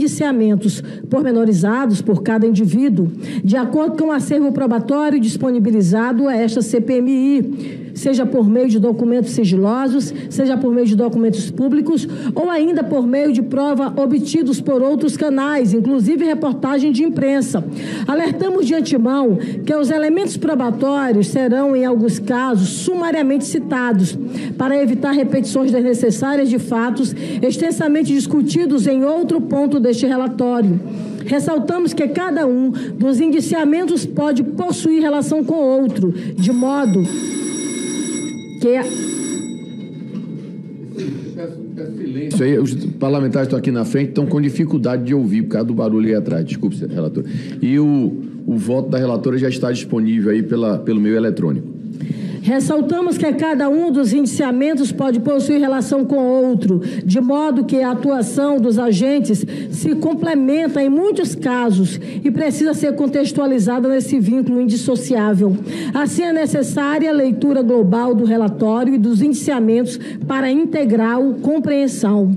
indiciamentos pormenorizados por cada indivíduo, de acordo com o acervo probatório disponibilizado a esta CPMI, seja por meio de documentos sigilosos, seja por meio de documentos públicos ou ainda por meio de prova obtidos por outros canais, inclusive reportagem de imprensa. Alertamos de antemão que os elementos probatórios serão, em alguns casos, sumariamente citados, para evitar repetições desnecessárias de fatos extensamente discutidos em outro ponto deste relatório. Ressaltamos que cada um dos indiciamentos pode possuir relação com outro, de modo que... Isso aí, os parlamentares estão aqui na frente, estão com dificuldade de ouvir por causa do barulho aí atrás. Desculpe, relator. E o voto da relatora já está disponível aí pelo meio eletrônico. Ressaltamos que cada um dos indiciamentos pode possuir relação com outro, de modo que a atuação dos agentes se complementa em muitos casos e precisa ser contextualizada nesse vínculo indissociável. Assim, é necessária a leitura global do relatório e dos indiciamentos para integral compreensão.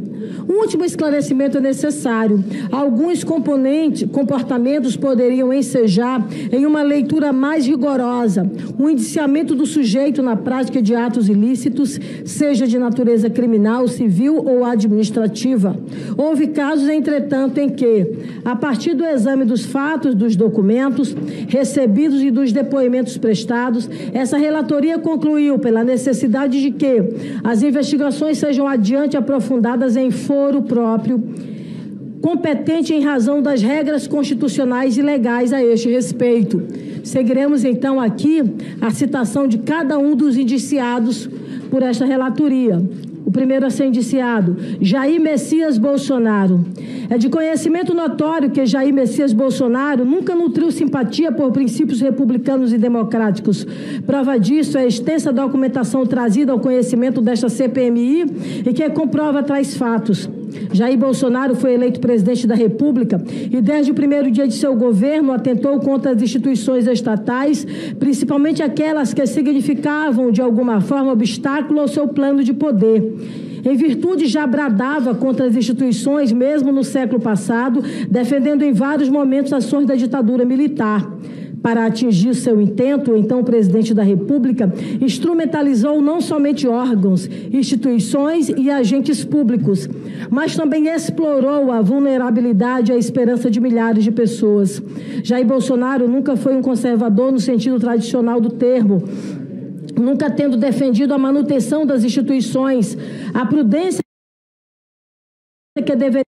Um último esclarecimento é necessário. Alguns comportamentos poderiam ensejar em uma leitura mais rigorosa o indiciamento do sujeito na prática de atos ilícitos, seja de natureza criminal, civil ou administrativa. Houve casos, entretanto, em que, a partir do exame dos fatos, dos documentos recebidos e dos depoimentos prestados, essa relatoria concluiu pela necessidade de que as investigações sejam adiante aprofundadas em foro próprio, competente em razão das regras constitucionais e legais a este respeito. Seguiremos, então, aqui a citação de cada um dos indiciados por esta relatoria. O primeiro a ser indiciado, Jair Messias Bolsonaro. É de conhecimento notório que Jair Messias Bolsonaro nunca nutriu simpatia por princípios republicanos e democráticos. Prova disso é a extensa documentação trazida ao conhecimento desta CPMI e que comprova tais fatos. Jair Bolsonaro foi eleito presidente da República e desde o primeiro dia de seu governo atentou contra as instituições estatais, principalmente aquelas que significavam de alguma forma obstáculo ao seu plano de poder. Em virtude, já bradava contra as instituições mesmo no século passado, defendendo em vários momentos ações da ditadura militar. Para atingir seu intento, o então presidente da República instrumentalizou não somente órgãos, instituições e agentes públicos, mas também explorou a vulnerabilidade e a esperança de milhares de pessoas. Jair Bolsonaro nunca foi um conservador no sentido tradicional do termo, nunca tendo defendido a manutenção das instituições, a prudência que deveria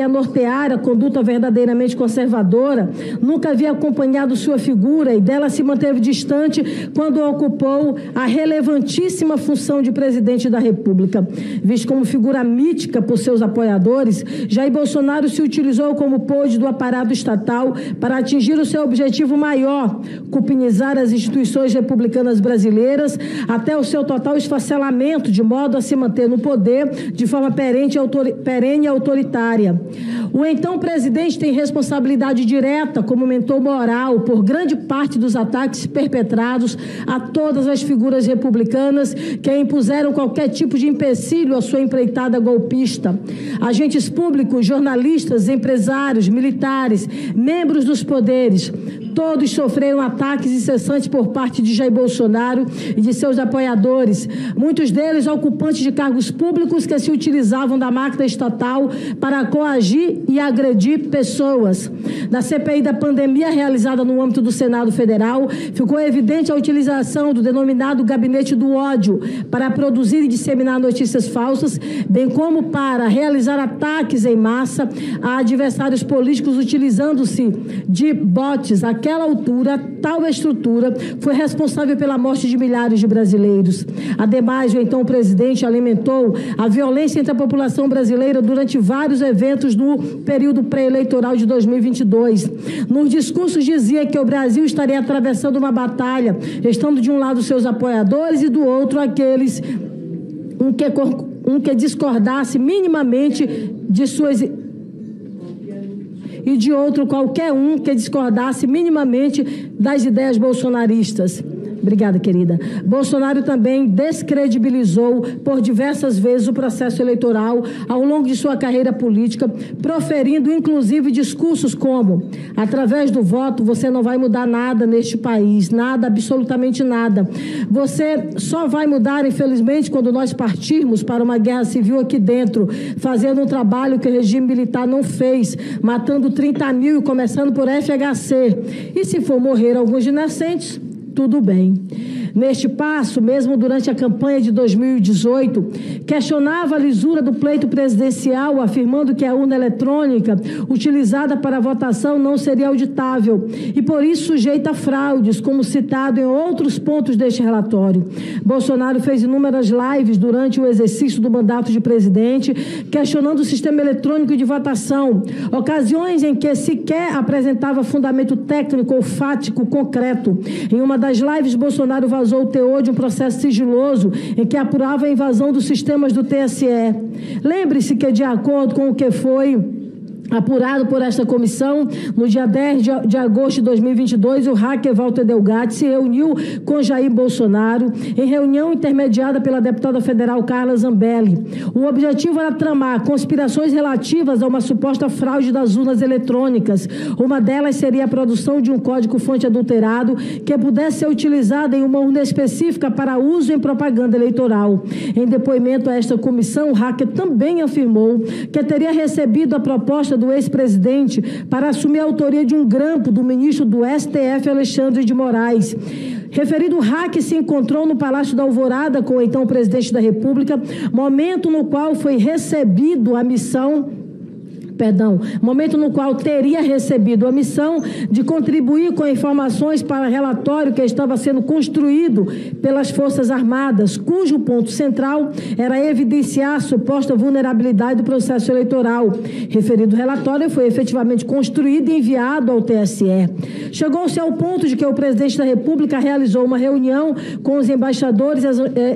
nortear a conduta verdadeiramente conservadora, nunca havia acompanhado sua figura e dela se manteve distante quando ocupou a relevantíssima função de presidente da República. Visto como figura mítica por seus apoiadores, Jair Bolsonaro se utilizou como pôde do aparato estatal para atingir o seu objetivo maior, cupinizar as instituições republicanas brasileiras até o seu total esfacelamento, de modo a se manter no poder de forma perene e autoritária. O então presidente tem responsabilidade direta como mentor moral por grande parte dos ataques perpetrados a todas as figuras republicanas que impuseram qualquer tipo de empecilho à sua empreitada golpista. Agentes públicos, jornalistas, empresários, militares, membros dos poderes, todos sofreram ataques incessantes por parte de Jair Bolsonaro e de seus apoiadores, muitos deles ocupantes de cargos públicos que se utilizavam da máquina estatal para coagir e agredir pessoas. Na CPI da pandemia realizada no âmbito do Senado Federal, ficou evidente a utilização do denominado gabinete do ódio para produzir e disseminar notícias falsas, bem como para realizar ataques em massa a adversários políticos utilizando-se de bots. Àquela altura, tal estrutura foi responsável pela morte de milhares de brasileiros. Ademais, o então presidente alimentou a violência entre a população brasileira durante vários eventos no período pré-eleitoral de 2022. Nos discursos dizia que o Brasil estaria atravessando uma batalha, estando de um lado seus apoiadores e do outro aqueles que discordasse minimamente de suas e de outro qualquer um que discordasse minimamente das ideias bolsonaristas. Obrigada, querida. Bolsonaro também descredibilizou por diversas vezes o processo eleitoral ao longo de sua carreira política, proferindo inclusive discursos como: através do voto você não vai mudar nada neste país, nada, absolutamente nada. Você só vai mudar, infelizmente, quando nós partirmos para uma guerra civil aqui dentro, fazendo um trabalho que o regime militar não fez, matando 30 mil e começando por FHC. E se for morrer alguns inocentes, tudo bem. Neste passo, mesmo durante a campanha de 2018, questionava a lisura do pleito presidencial, afirmando que a urna eletrônica utilizada para a votação não seria auditável e, por isso, sujeita a fraudes, como citado em outros pontos deste relatório. Bolsonaro fez inúmeras lives durante o exercício do mandato de presidente, questionando o sistema eletrônico de votação, ocasiões em que sequer apresentava fundamento técnico ou fático concreto. Em uma das lives, Bolsonaro vazou o teor de um processo sigiloso em que apurava a invasão dos sistemas do TSE. Lembre-se que, de acordo com o que foi apurado por esta comissão, no dia 10 de agosto de 2022, o hacker Walter Delgatti se reuniu com Jair Bolsonaro em reunião intermediada pela deputada federal Carla Zambelli. O objetivo era tramar conspirações relativas a uma suposta fraude das urnas eletrônicas. Uma delas seria a produção de um código-fonte adulterado que pudesse ser utilizado em uma urna específica para uso em propaganda eleitoral. Em depoimento a esta comissão, o hacker também afirmou que teria recebido a proposta do ex-presidente para assumir a autoria de um grampo do ministro do STF, Alexandre de Moraes. Referido hack se encontrou no Palácio da Alvorada com o então presidente da República, momento no qual teria recebido a missão de contribuir com informações para relatório que estava sendo construído pelas Forças Armadas, cujo ponto central era evidenciar a suposta vulnerabilidade do processo eleitoral. Referido relatório foi efetivamente construído e enviado ao TSE. Chegou-se ao ponto de que o presidente da República realizou uma reunião com os embaixadores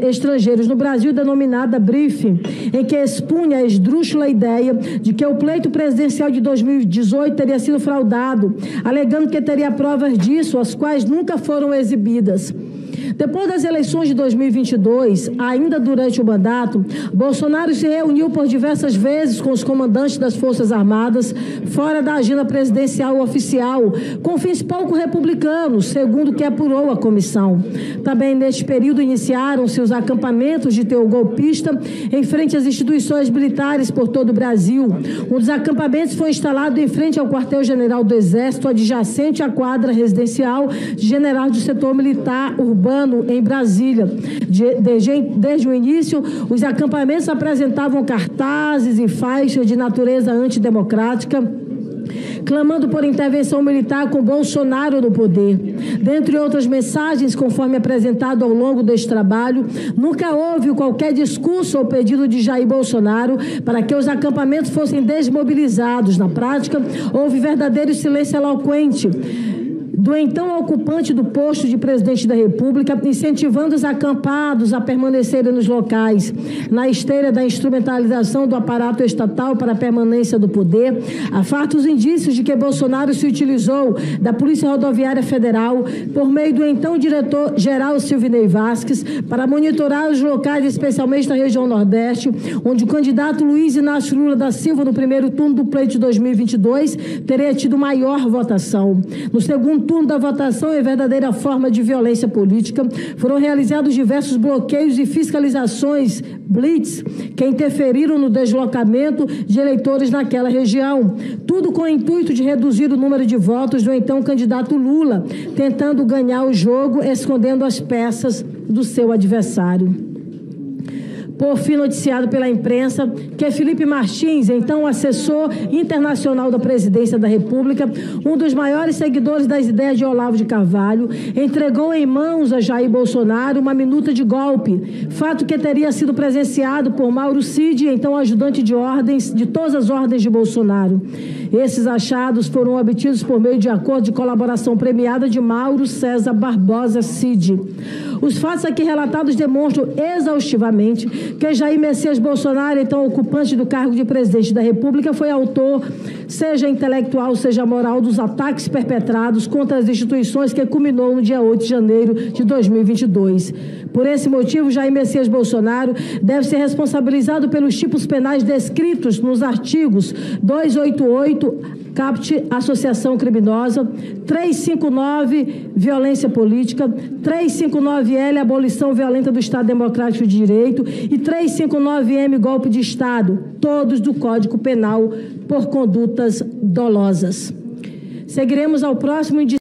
estrangeiros no Brasil, denominada briefing, em que expunha a esdrúxula ideia de que o pleito presidencial de 2018 teria sido fraudado, alegando que teria provas disso, as quais nunca foram exibidas. Depois das eleições de 2022, ainda durante o mandato, Bolsonaro se reuniu por diversas vezes com os comandantes das Forças Armadas, fora da agenda presidencial oficial, com fins pouco republicanos, segundo o que apurou a comissão. Também neste período iniciaram-se os acampamentos de teor golpista em frente às instituições militares por todo o Brasil. Um dos acampamentos foi instalado em frente ao quartel-general do Exército, adjacente à quadra residencial de general do setor militar urbano em Brasília. Desde o início, os acampamentos apresentavam cartazes e faixas de natureza antidemocrática, clamando por intervenção militar com Bolsonaro no poder. Dentre outras mensagens, conforme apresentado ao longo deste trabalho, nunca houve qualquer discurso ou pedido de Jair Bolsonaro para que os acampamentos fossem desmobilizados. Na prática, houve verdadeiro silêncio eloquente do então ocupante do posto de presidente da República, incentivando os acampados a permanecerem nos locais, na esteira da instrumentalização do aparato estatal para a permanência do poder. Há fartos indícios de que Bolsonaro se utilizou da Polícia Rodoviária Federal, por meio do então diretor-geral Silvinei Vasquez, para monitorar os locais, especialmente na região Nordeste, onde o candidato Luiz Inácio Lula da Silva, no primeiro turno do pleito de 2022, teria tido maior votação. No segundo turno da votação, em verdadeira forma de violência política, foram realizados diversos bloqueios e fiscalizações blitz que interferiram no deslocamento de eleitores naquela região. Tudo com o intuito de reduzir o número de votos do então candidato Lula, tentando ganhar o jogo, escondendo as peças do seu adversário. Por fim, noticiado pela imprensa que Felipe Martins, então assessor internacional da Presidência da República, um dos maiores seguidores das ideias de Olavo de Carvalho, entregou em mãos a Jair Bolsonaro uma minuta de golpe, fato que teria sido presenciado por Mauro Cid, então ajudante de todas as ordens de Bolsonaro. Esses achados foram obtidos por meio de acordo de colaboração premiada de Mauro César Barbosa Cid. Os fatos aqui relatados demonstram exaustivamente que Jair Messias Bolsonaro, então ocupante do cargo de presidente da República, foi autor, seja intelectual, seja moral, dos ataques perpetrados contra as instituições que culminou no dia 8 de janeiro de 2022. Por esse motivo, Jair Messias Bolsonaro deve ser responsabilizado pelos tipos penais descritos nos artigos 288, caput associação criminosa, 359, violência política, 359L, abolição violenta do Estado Democrático de Direito e 359M, golpe de Estado, todos do Código Penal por condutas dolosas. Seguiremos ao próximo